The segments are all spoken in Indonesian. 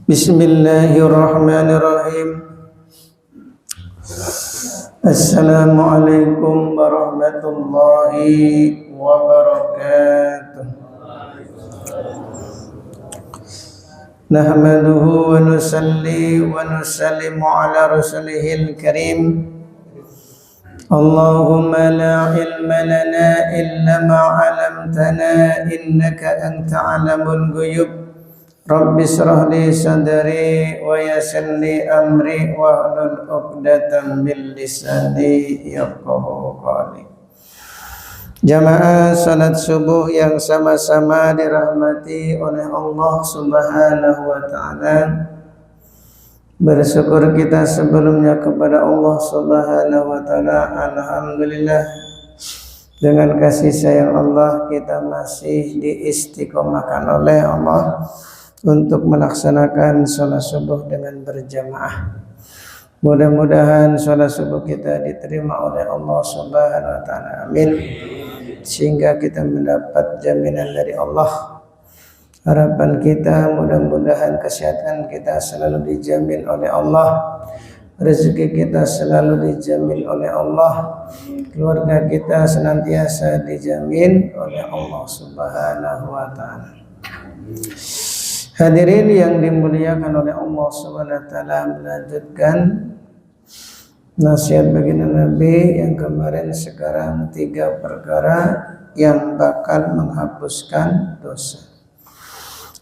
Bismillahirrahmanirrahim. Assalamualaikum warahmatullahi wabarakatuh. Nahmaduhu wa nusalli wa nusallimu ala rasulihil karim. Allahumma la ilma lana illa ma 'allamtana innaka anta 'alamul ghuyub. Rabbi shrah li sadri wa yassir li amri wahlul 'uqdatam min lisani yafqahu qawli. Jamaah salat subuh yang sama-sama dirahmati oleh Allah Subhanahu wa taala. Bersyukur kita sebelumnya kepada Allah Subhanahu wa taala. Alhamdulillah, dengan kasih sayang Allah kita masih diistiqomahkan oleh Allah untuk melaksanakan sholat subuh dengan berjamaah. Mudah-mudahan sholat subuh kita diterima oleh Allah Subhanahu wa taala. Amin. Sehingga kita mendapat jaminan dari Allah. Harapan kita mudah-mudahan kesehatan kita selalu dijamin oleh Allah. Rezeki kita selalu dijamin oleh Allah. Keluarga kita senantiasa dijamin oleh Allah Subhanahu wa taala. Hadirin yang dimuliakan oleh Allah Subhanahu wa taala, melanjutkan nasihat baginda Nabi yang kemarin, sekarang 3 perkara yang bakal menghapuskan dosa.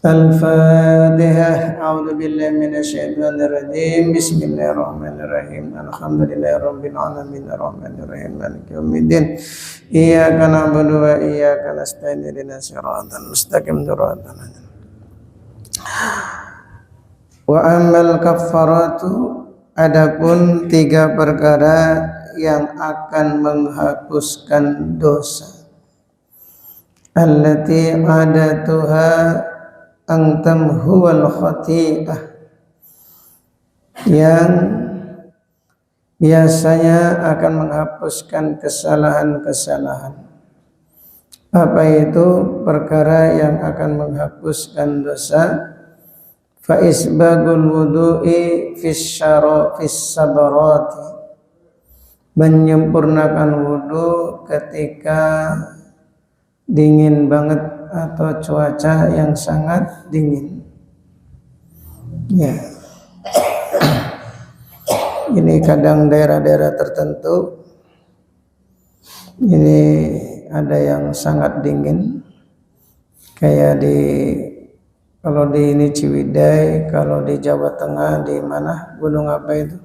Al-Fatihah. A'udzu billahi minasyaitonir rajim. Bismillahirrahmanirrahim. Alhamdulillahirabbil alamin arrahmanir rahim maliki yaumiddin. Iyyaka na'budu wa iyyaka nasta'in ihdinas siratal mustaqim siratal ladzina. Wa amal kaffaratu, adapun 3 perkara yang akan menghapuskan dosa. Allati adatuha antam huwal khati'ah, yang biasanya akan menghapuskan kesalahan-kesalahan. Apa itu perkara yang akan menghapuskan dosa? Fa isbagul wudu'i fis sabarati, menyempurnakan wudu ketika dingin banget atau cuaca yang sangat dingin. Ya. Ini kadang daerah-daerah tertentu ini ada yang sangat dingin, kayak kalau di ini Ciwidey, kalau di Jawa Tengah di mana, gunung apa itu?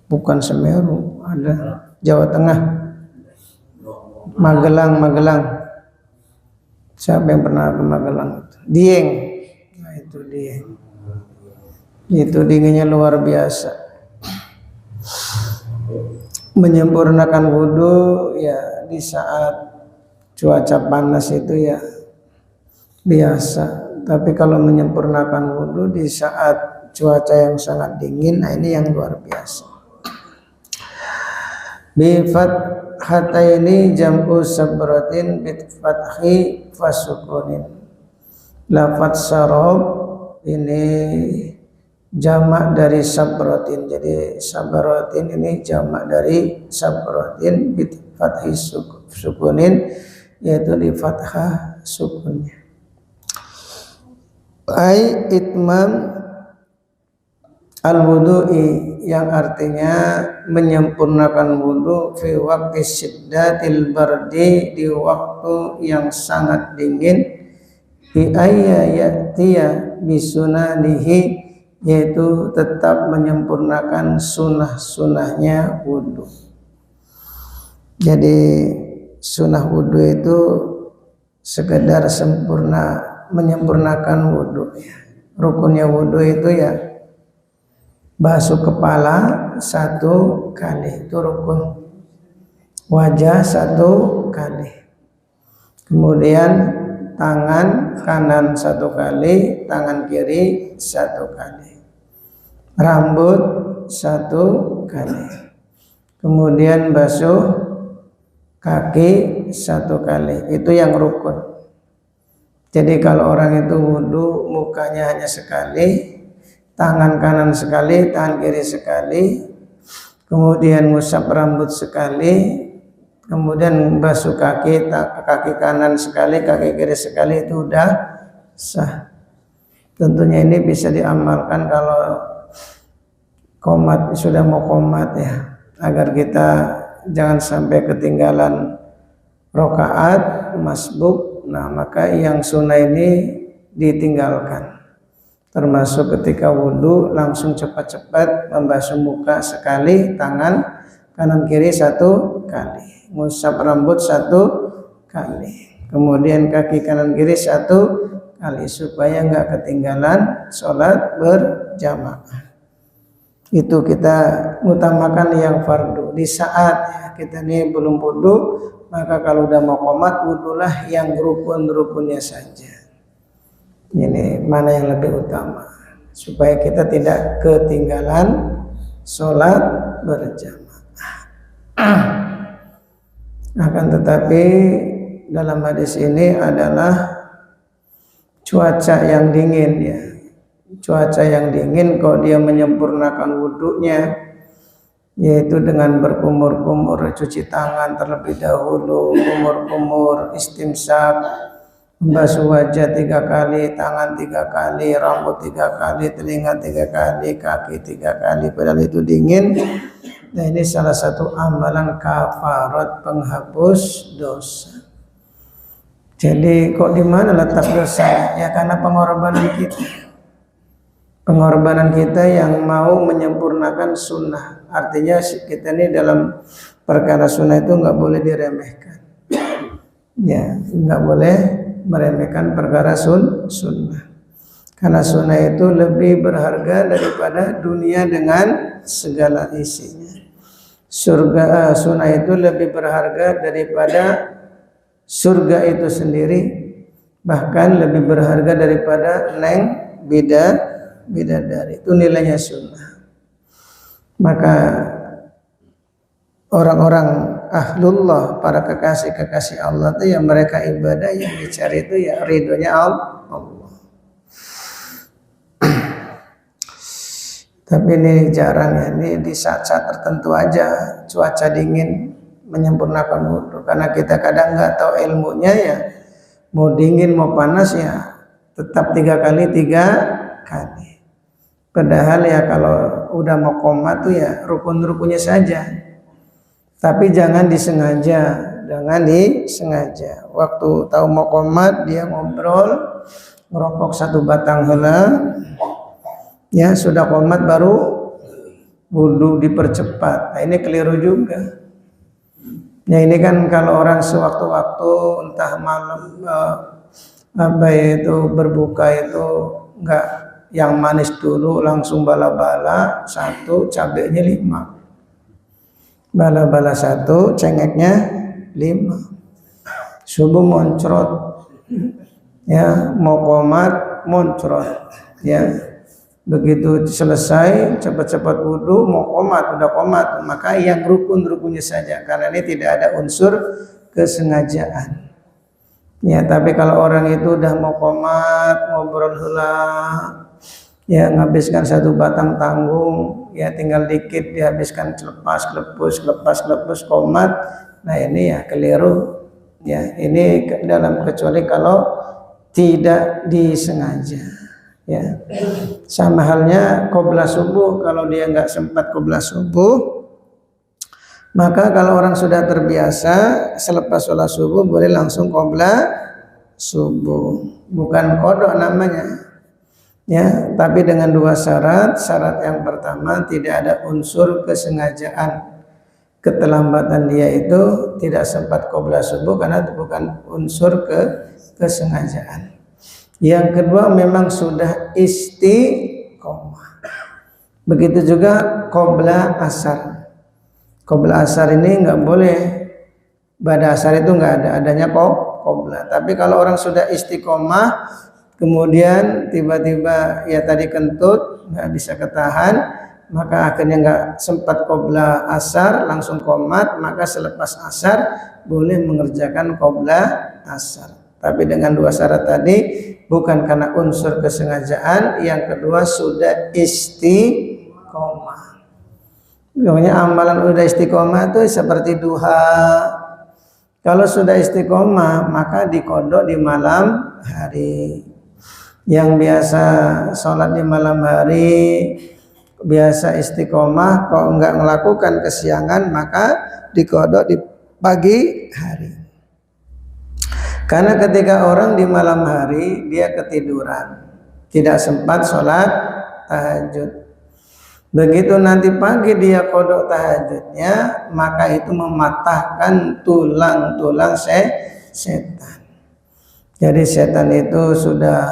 Bukan Semeru, ada Jawa Tengah, Magelang. Siapa yang pernah ke Magelang? Dieng. Nah, itu Dieng. Itu dinginnya luar biasa. Menyempurnakan wudu ya di saat cuaca panas itu ya biasa. Tapi kalau menyempurnakan wudu di saat cuaca yang sangat dingin, nah ini yang luar biasa. Bifat hataini jam'u sabratin bitfathi fasukunin. Lafat sarab ini jamak dari sabratin. Jadi sabratin ini jamak dari sabratin bitfathi sukunin, yaitu di fathah sukunnya. Ai itmam al-wudu'i, yang artinya menyempurnakan wudu fi waqti syiddatil bardi, di waktu yang sangat dingin, bi ayya ya'tiya bisunanihi, yaitu tetap menyempurnakan sunnah-sunnahnya wudu. Jadi sunnah wudu itu sekedar menyempurnakan wudu. Rukunnya wudu itu ya basuh kepala 1 kali, itu rukun. Wajah 1 kali. Kemudian tangan kanan 1 kali, tangan kiri 1 kali. Rambut 1 kali. Kemudian basuh kaki 1 kali. Itu yang rukun. Jadi kalau orang itu wudu mukanya hanya sekali, tangan kanan sekali, tangan kiri sekali, kemudian ngusap rambut sekali, kemudian basuh kaki, kaki kanan sekali, kaki kiri sekali, itu udah sah. Tentunya ini bisa diamalkan kalau qomat, sudah mau qomat ya, agar kita jangan sampai ketinggalan rokaat masbuk. Nah, maka yang sunnah ini ditinggalkan, termasuk ketika wudhu langsung cepat-cepat membasuh muka sekali, tangan kanan kiri 1 kali, ngusap rambut 1 kali, kemudian kaki kanan kiri 1 kali, supaya nggak ketinggalan sholat berjamaah. Itu kita utamakan yang fardu. Di saat kita ini belum wudhu, maka kalau udah mau qomat, wudhulah yang rukun-rukunnya saja. Ini mana yang lebih utama, supaya kita tidak ketinggalan sholat berjamaah. Akan tetapi dalam hadis ini adalah cuaca yang dingin ya. Cuaca yang dingin kok dia menyempurnakan wudhunya, yaitu dengan berkumur-kumur, cuci tangan terlebih dahulu, kumur-kumur, istimsak, membasuh wajah 3 kali, tangan 3 kali, rambut 3 kali, telinga 3 kali, kaki 3 kali, padahal itu dingin. Nah, ini salah satu amalan kafarat, penghapus dosa. Jadi kok di mana letak dosa? Ya karena pengorbanan kita. Pengorbanan kita yang mau menyempurnakan sunnah. Artinya kita ini dalam perkara sunnah itu nggak boleh diremehkan. Ya, nggak boleh meremehkan perkara sunnah. Karena sunnah itu lebih berharga daripada dunia dengan segala isinya. Sunnah itu lebih berharga daripada surga itu sendiri, bahkan lebih berharga daripada bidadari. Itu nilainya sunnah. Maka orang-orang ahlullah, para kekasih-kekasih Allah itu yang mereka ibadah yang dicari itu ya ridhonya Allah. Tapi ini jarang ya, ini di saat-saat tertentu aja cuaca dingin menyempurnakan wudhu, karena kita kadang nggak tahu ilmunya ya, mau dingin mau panas ya tetap 3 kali 3 kali. Padahal ya kalau udah mau qomat tuh ya rukun-rukunnya saja, tapi jangan disengaja, waktu tahu mau qomat dia ngobrol, ngerokok 1 batang heula. Ya sudah qomat baru wudhu dipercepat. Nah, ini keliru juga. Ya ini kan kalau orang sewaktu-waktu entah malam berbuka itu enggak yang manis dulu, langsung bala-bala 1, cabenya 5. Bala-bala 1, cengeknya 5. Subuh moncrot. Ya, mau qomat moncrot. Ya. Begitu selesai cepat-cepat wudhu mau qomat, udah qomat, maka yang rukun-rukunnya saja, karena ini tidak ada unsur kesengajaan. Ya, tapi kalau orang itu udah mau qomat, ngobrol heula, ya nghabiskan 1 batang tanggung, ya tinggal dikit dihabiskan, lepas kelepus qomat. Nah ini ya keliru. Ya ini dalam kecuali kalau tidak disengaja. Ya, sama halnya qobla subuh. Kalau dia nggak sempat qobla subuh, maka kalau orang sudah terbiasa selepas sholat subuh boleh langsung qobla subuh, bukan qodok namanya. Ya, tapi dengan 2 syarat. Syarat yang pertama tidak ada unsur kesengajaan, keterlambatan dia itu tidak sempat qobla subuh karena itu bukan unsur kesengajaan. Yang kedua memang sudah istiqomah. Begitu juga qobla asar. Qobla asar ini nggak boleh, pada asar itu nggak ada, adanya qobla. Tapi kalau orang sudah istiqomah, kemudian tiba-tiba ya tadi kentut, nggak bisa ketahan, maka akhirnya nggak sempat qobla asar, langsung qomat, maka selepas asar boleh mengerjakan qobla asar. Tapi dengan dua syarat tadi, bukan karena unsur kesengajaan, yang kedua sudah istiqomah. Pokoknya amalan udah istiqomah itu seperti duha. Kalau sudah istiqomah maka dikodok di malam hari. Yang biasa sholat di malam hari, biasa istiqomah, kalau enggak melakukan kesiangan maka dikodok di pagi hari. Karena ketika orang di malam hari dia ketiduran, tidak sempat sholat tahajud. Begitu nanti pagi dia kodok tahajudnya, maka itu mematahkan tulang-tulang setan. Jadi setan itu sudah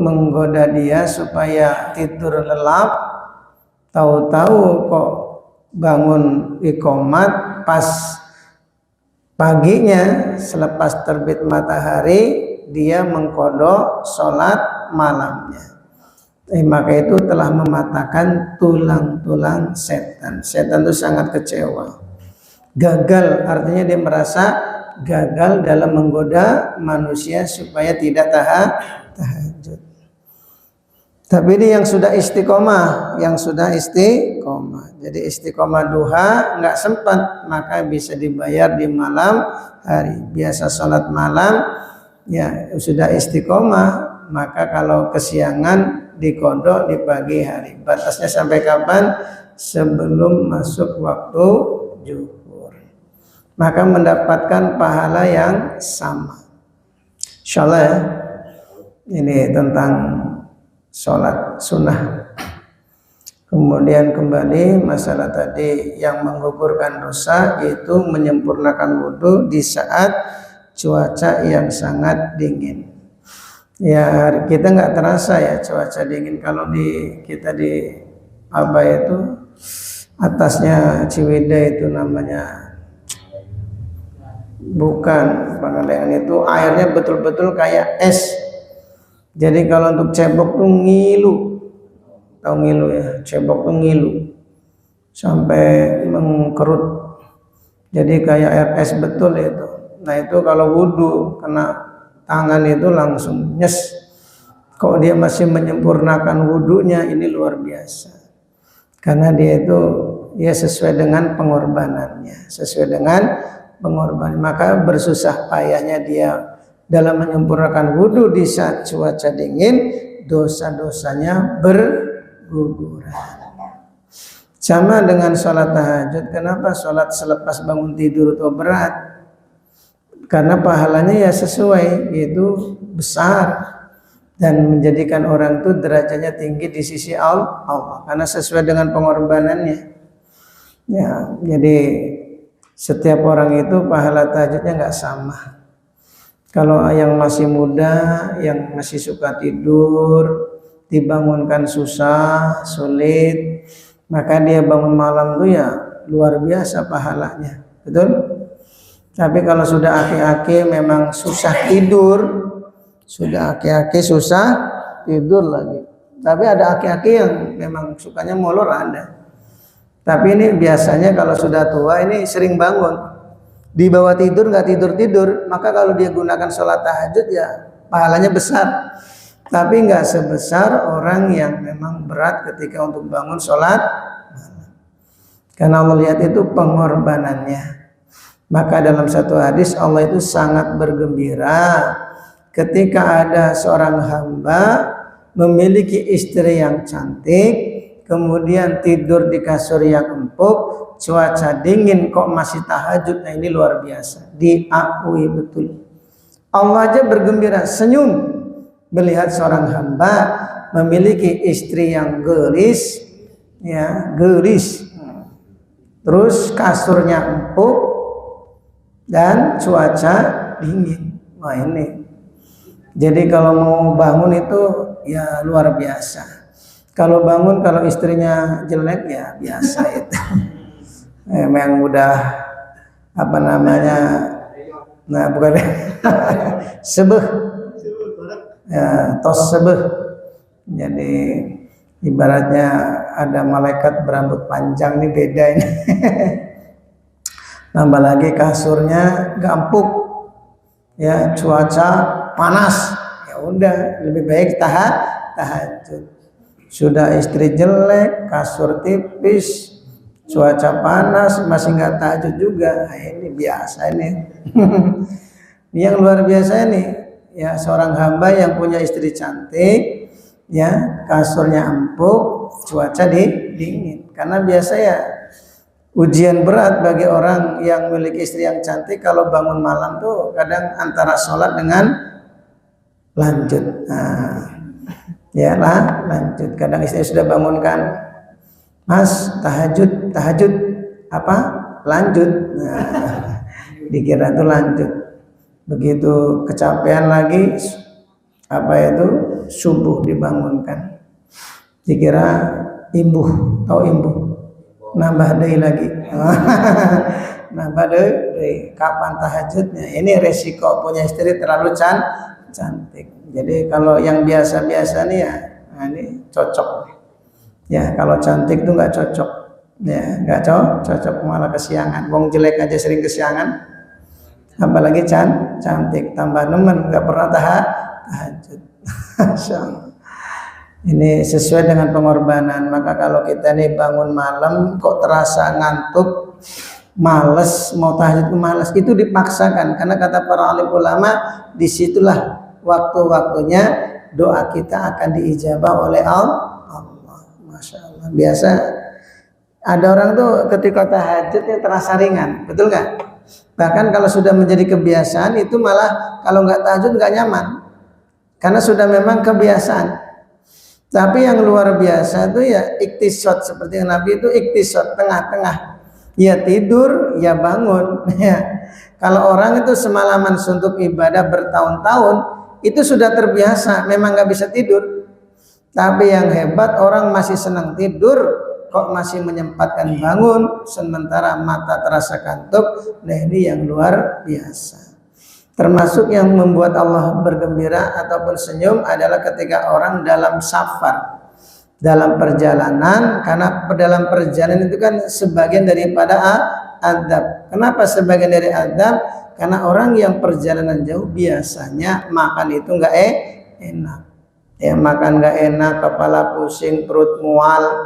menggoda dia supaya tidur lelap, tahu-tahu kok bangun iqomat pas paginya selepas terbit matahari dia mengkodok sholat malamnya. Maka itu telah mematahkan tulang-tulang setan. Setan itu sangat kecewa, gagal, artinya dia merasa gagal dalam menggoda manusia supaya tidak tahajud. Tapi ini yang sudah istiqomah, Jadi istiqomah duha nggak sempat, maka bisa dibayar di malam hari. Biasa sholat malam, ya sudah istiqomah, maka kalau kesiangan dikodok di pagi hari. Batasnya sampai kapan? Sebelum masuk waktu zuhur. Maka mendapatkan pahala yang sama. Insyaallah ya. Ini tentang sholat sunnah. Kemudian kembali masalah tadi yang menggugurkan dosa, yaitu menyempurnakan wudhu di saat cuaca yang sangat dingin. Ya kita nggak terasa ya cuaca dingin kalau kita di atasnya Ciwidey itu namanya. Bukan Pangandaran, itu airnya betul-betul kayak es. Jadi kalau untuk cebok tuh ngilu, tahu ngilu ya? Cebok tuh ngilu sampai mengkerut. Jadi kayak air es betul itu. Nah itu kalau wudhu kena tangan itu langsung nyes. Kok dia masih menyempurnakan wudhunya, ini luar biasa. Karena dia itu ya sesuai dengan pengorbanannya, maka bersusah payahnya dia dalam menyempurnakan wudhu di saat cuaca dingin, dosa-dosanya berguguran. Sama dengan sholat tahajud. Kenapa sholat selepas bangun tidur itu berat? Karena pahalanya ya sesuai, yaitu besar dan menjadikan orang itu derajatnya tinggi di sisi Allah karena sesuai dengan pengorbanannya. Ya, jadi setiap orang itu pahala tahajudnya nggak sama. Kalau yang masih muda, yang masih suka tidur, dibangunkan susah, sulit, maka dia bangun malam itu ya luar biasa pahalanya, betul? Tapi kalau sudah aki-aki memang susah tidur, susah tidur lagi. Tapi ada aki-aki yang memang sukanya molor ada. Tapi ini biasanya kalau sudah tua ini sering bangun, dibawa tidur nggak tidur, maka kalau dia gunakan sholat tahajud ya pahalanya besar. Tapi nggak sebesar orang yang memang berat ketika untuk bangun sholat. Karena Allah lihat itu pengorbanannya. Maka dalam satu hadis Allah itu sangat bergembira ketika ada seorang hamba memiliki istri yang cantik, kemudian tidur di kasur yang empuk, cuaca dingin kok masih tahajud. Nah ini luar biasa, diakui betul. Allah aja bergembira, senyum melihat seorang hamba memiliki istri yang gelis, terus kasurnya empuk dan cuaca dingin. Wah ini, jadi kalau mau bangun itu ya luar biasa. Kalau bangun kalau istrinya jelek ya biasa itu. Memang udah bukan sebeh. Ya, tos sebeh. Jadi ibaratnya ada malaikat berambut panjang, nih beda ini. Nambah lagi kasurnya gak empuk. ya cuaca panas, ya udah lebih baik tahajud. Sudah istri jelek, kasur tipis, cuaca panas, masih nggak tahajud juga. Nah, ini biasa ini. Ini yang luar biasa ini, ya seorang hamba yang punya istri cantik, ya kasurnya empuk, cuaca dingin. Karena biasa ya ujian berat bagi orang yang memiliki istri yang cantik kalau bangun malam tuh kadang antara sholat dengan lanjut. Nah, ya lah lanjut. Kadang istri sudah bangunkan, Mas tahajud apa? Lanjut. Nah, dikira itu lanjut. Begitu kecapean lagi apa itu subuh dibangunkan. Dikira imbuh, tahu imbuh? Nambah deui lagi. Nambah deui. Kapan tahajudnya? Ini resiko punya istri terlalu cantik. Jadi kalau yang biasa-biasa nih ya, nah ini cocok. Ya kalau cantik tuh nggak cocok. Ya nggak cocok malah kesiangan. Wong jelek aja sering kesiangan. Apalagi cantik, tambah nemen nggak pernah tahajud. Ini sesuai dengan pengorbanan. Maka kalau kita nih bangun malam kok terasa ngantuk, males, mau tahajud males, itu dipaksakan. Karena kata para alim ulama, disitulah waktu-waktunya doa kita akan diijabah oleh Allah. Masya Allah. Biasa ada orang tuh ketika tahajudnya terasa ringan, betul nggak? Bahkan kalau sudah menjadi kebiasaan itu malah kalau nggak tahajud nggak nyaman. Karena sudah memang kebiasaan. Tapi yang luar biasa itu ya iktisad, seperti yang Nabi itu iktisad, tengah-tengah. Ya tidur, ya bangun. Ya. Kalau orang itu semalaman suntuk ibadah bertahun-tahun, itu sudah terbiasa, memang nggak bisa tidur. Tapi yang hebat orang masih senang tidur, kok masih menyempatkan bangun, sementara mata terasa kantuk. Nah ini yang luar biasa. Termasuk yang membuat Allah bergembira ataupun senyum adalah ketika orang dalam safar, dalam perjalanan. Karena dalam perjalanan itu kan sebagian daripada adab. Kenapa sebagian dari adab? Karena orang yang perjalanan jauh biasanya makan itu nggak enak. Ya makan nggak enak, kepala pusing, perut mual.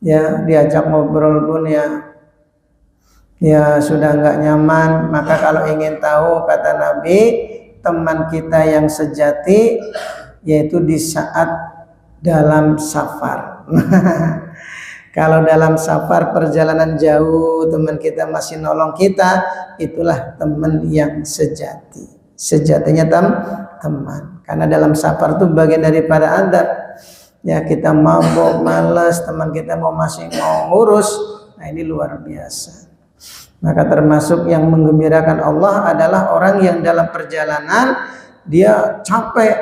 Ya diajak ngobrol pun ya sudah nggak nyaman. Maka kalau ingin tahu, kata Nabi, teman kita yang sejati yaitu di saat dalam safar. Kalau dalam safar perjalanan jauh, teman kita masih nolong kita, itulah teman yang sejati. Sejatinya teman. Karena dalam safar itu bagian daripada adab. Ya kita mabuk, malas, teman kita masih mau ngurus. Nah ini luar biasa. Maka termasuk yang menggembirakan Allah adalah orang yang dalam perjalanan dia capek,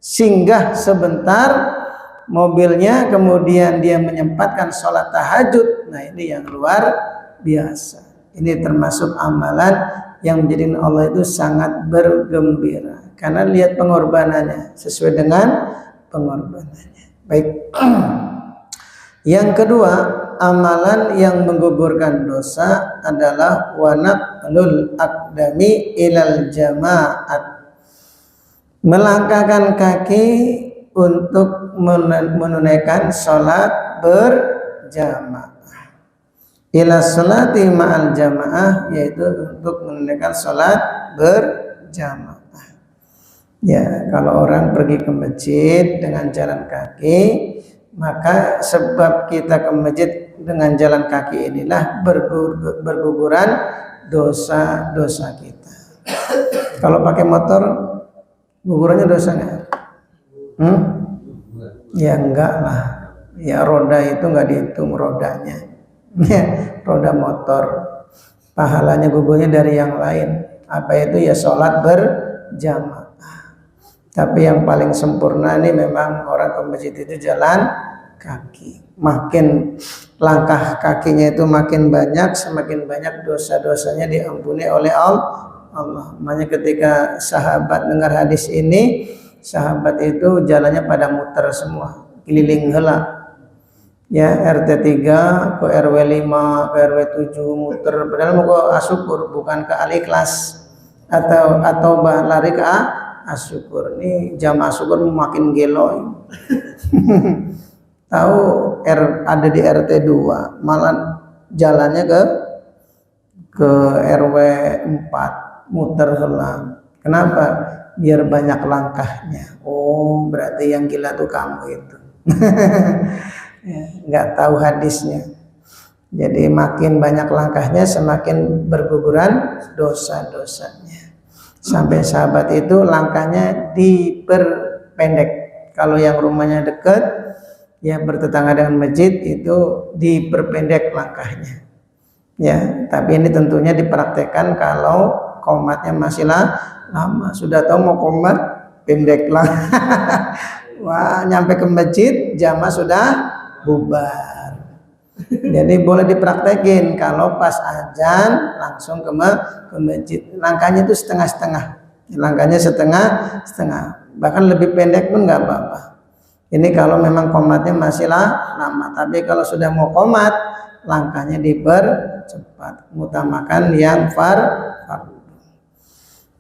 singgah sebentar mobilnya, kemudian dia menyempatkan sholat tahajud. Nah ini yang luar biasa. Ini termasuk amalan yang menjadikan Allah itu sangat bergembira. Karena lihat pengorbanannya, sesuai dengan pengorbanannya. Baik. Yang kedua, amalan yang menggugurkan dosa adalah wanaqlul aqdami ilal jamaat. Melangkahkan kaki untuk menunaikan sholat berjamaah. Ila sholati ma'al jamaah, yaitu untuk menunaikan sholat berjamaah. Ya, kalau orang pergi ke masjid dengan jalan kaki, maka sebab kita ke masjid dengan jalan kaki inilah berguguran dosa-dosa kita. Kalau pakai motor, gugurannya dosa nggak? Ya enggak lah. Ya roda itu nggak dihitung rodanya. Roda motor. Pahalanya gugurnya dari yang lain. Apa itu? Ya sholat berjamaah. Tapi yang paling sempurna ini memang orang ke masjid itu jalan kaki. Makin langkah kakinya itu makin banyak, semakin banyak dosa-dosanya diampuni oleh Allah. Makanya ketika sahabat dengar hadis ini, sahabat itu jalannya pada muter semua, keliling heula. Ya RT 3 ke RW 5 ke RW 7 muter, padahal mau ke Asukur bukan ke Al-Ikhlas. atau lari ke asyukur. Ini jamaah syukur makin gelo. Tahu ada di RT 2, malah jalannya ke RW 4 muter heula. Kenapa? Biar banyak langkahnya. Oh, berarti yang gila tuh kamu itu. Nggak tahu hadisnya. Jadi makin banyak langkahnya semakin berguguran dosa-dosanya. Sampai sahabat itu langkahnya diperpendek. Kalau yang rumahnya dekat, ya bertetangga dengan masjid, itu diperpendek langkahnya. Ya, tapi ini tentunya dipraktekkan kalau qomatnya masih lama. Sudah tahu mau qomat, pendek lah. Wah, nyampe ke masjid jamaah sudah bubar. Jadi boleh dipraktekin kalau pas azan langsung ke masjid. Langkahnya itu setengah-setengah. Langkahnya setengah-setengah. Bahkan lebih pendek pun nggak apa-apa. Ini kalau memang qomatnya masih lama. Tapi kalau sudah mau qomat, langkahnya dipercepat. Mengutamakan yang fardu.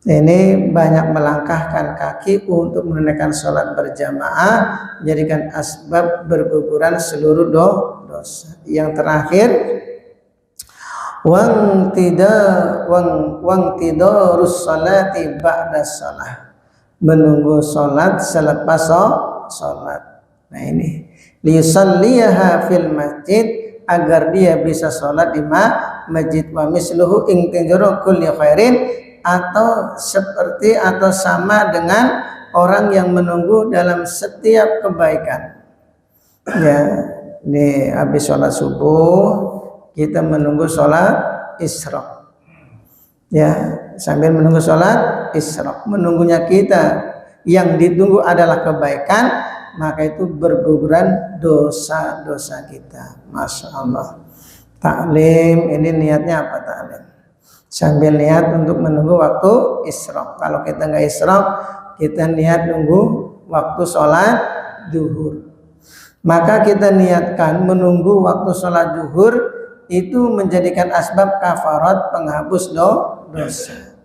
Ini banyak melangkahkan kaki untuk menunaikan sholat berjamaah, menjadikan asbab berguguran seluruh dosa. Yang terakhir, wang tidarus sholati ba'da sholat, menunggu sholat selepas sholat. Nah ini liyusalliyaha fil masjid, agar dia bisa sholat di masjid. Wa misluhu intijaru kulli khairin, atau seperti atau sama dengan orang yang menunggu dalam setiap kebaikan. Ya, ini habis sholat subuh kita menunggu sholat isyraq. Ya, sambil menunggu sholat isyraq, menunggunya kita yang ditunggu adalah kebaikan, maka itu berguguran dosa-dosa kita. Masya Allah. Taklim ini niatnya apa taklim? Sambil niat untuk menunggu waktu isyraq. Kalau kita nggak isyraq, kita niat nunggu waktu sholat zuhur. Maka kita niatkan menunggu waktu sholat zuhur itu menjadikan asbab kafarat, penghapus dosa.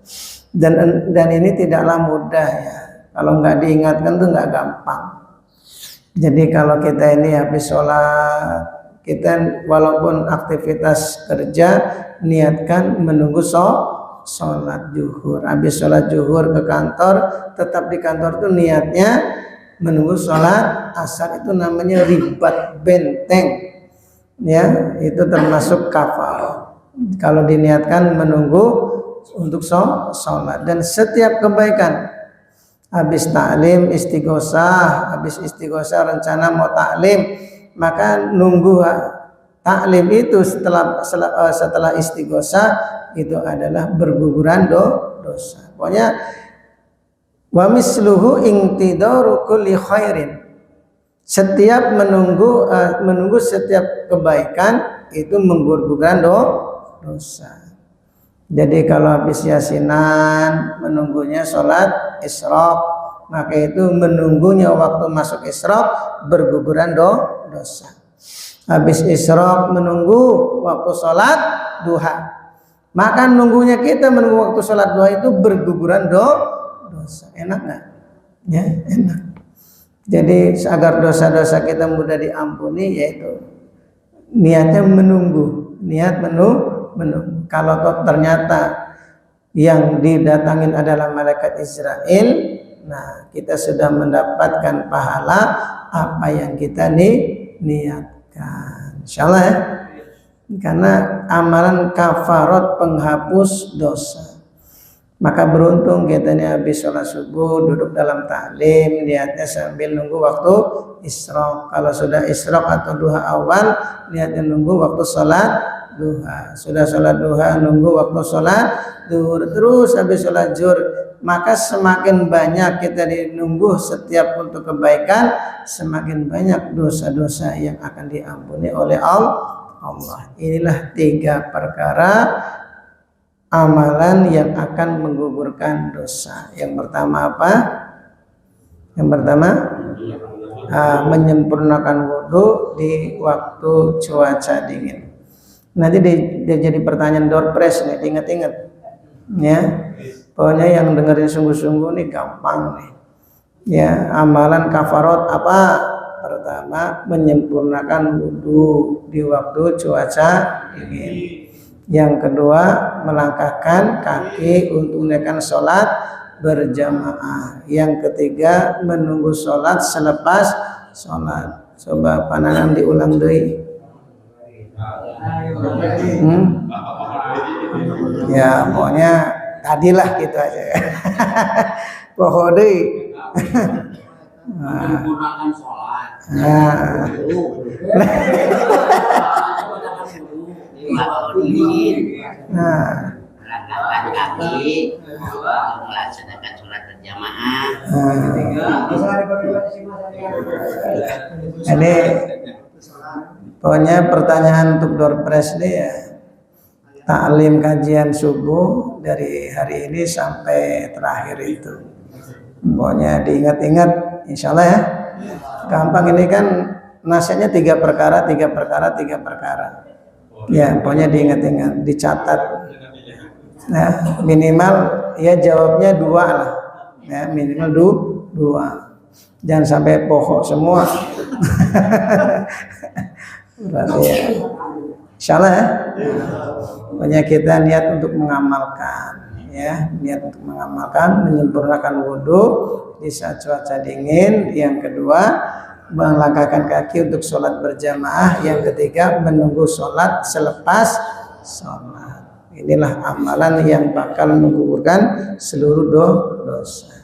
Dan ini tidaklah mudah ya. Kalau nggak diingatkan tuh nggak gampang. Jadi kalau kita ini habis sholat, kita walaupun aktivitas kerja, niatkan menunggu sholat zuhur. Habis sholat zuhur ke kantor, tetap di kantor tuh niatnya menunggu sholat asar. Itu namanya ribat benteng. Ya, itu termasuk kafar. Kalau diniatkan menunggu untuk sholat. Dan setiap kebaikan, habis taklim istighosah, habis istighosah rencana mau taklim, maka nunggu taklim itu setelah istighosah itu adalah berguguran dosa. Pokoknya wa misluhu intidaru kulli khairin, setiap menunggu setiap kebaikan itu menggugurkan dosa. Jadi kalau habis yasinan menunggunya sholat isyraq, maka itu menunggunya waktu masuk isyraq berguguran dosa. Habis isyraq menunggu waktu sholat duha, maka nunggunya kita menunggu waktu sholat duha itu berguguran dosa. Enak nggak? Ya, enak. Jadi agar dosa-dosa kita mudah diampuni, yaitu niatnya menunggu, niat menunggu. Kalau ternyata yang didatangin adalah malaikat Israel, nah kita sudah mendapatkan pahala apa yang kita niatkan, insyaallah ya. Karena amalan kafarat, penghapus dosa. Maka beruntung kita ini habis sholat subuh duduk dalam taklim, niatnya sambil nunggu waktu isyraq. Kalau sudah isyraq atau duha awal, niatnya nunggu waktu sholat duha. Sudah sholat duha, nunggu waktu sholat zuhur. Terus habis sholat zuhur, maka semakin banyak kita dinunggu setiap untuk kebaikan, semakin banyak dosa-dosa yang akan diampuni oleh Allah. Inilah 3 perkara amalan yang akan menggugurkan dosa. Yang pertama apa? Yang pertama menyempurnakan wudhu di waktu cuaca dingin. Nanti dia jadi pertanyaan door prize nih, ingat-ingat ya. Pokoknya yang dengerin sungguh-sungguh nih gampang nih. Ya, amalan kafarot apa? Pertama, menyempurnakan wudhu di waktu cuaca dingin. Yang kedua, melangkahkan kaki untuk menaikkan sholat berjamaah. Yang ketiga, menunggu sholat selepas sholat. Coba pandangan diulang deh. Ya, pokoknya tadilah gitu aja. Pokoknya menyempurnakan sholat. Melangkahkan kaki, melaksanakan sholat berjamaah. Ini pokoknya pertanyaan untuk Doorpress nih ya. Taklim kajian subuh dari hari ini sampai terakhir itu. Pokoknya diingat-ingat, insya Allah ya. Gampang ini kan nasihatnya 3 perkara. Ya, pokoknya diingat-ingat, dicatat. Nah, minimal ya jawabnya 2 lah. Ya, minimal 2. Jangan sampai pokok semua. Berarti ya. Insya Allah ya. Pokoknya kita niat untuk mengamalkan, ya, niat untuk mengamalkan, menyempurnakan wudhu di saat cuaca dingin. Yang kedua, melangkahkan kaki untuk sholat berjamaah. Yang ketiga, menunggu sholat selepas sholat. Inilah amalan yang bakal menggugurkan seluruh dosa.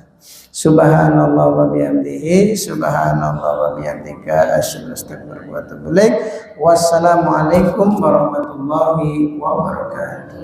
Subhanallah wa bihamdihi, subhanallah wa bihamdika, asyhadu an la ilaha illa anta, astaghfiruka wa atubu ilaik. Wassalamualaikum warahmatullahi wabarakatuh.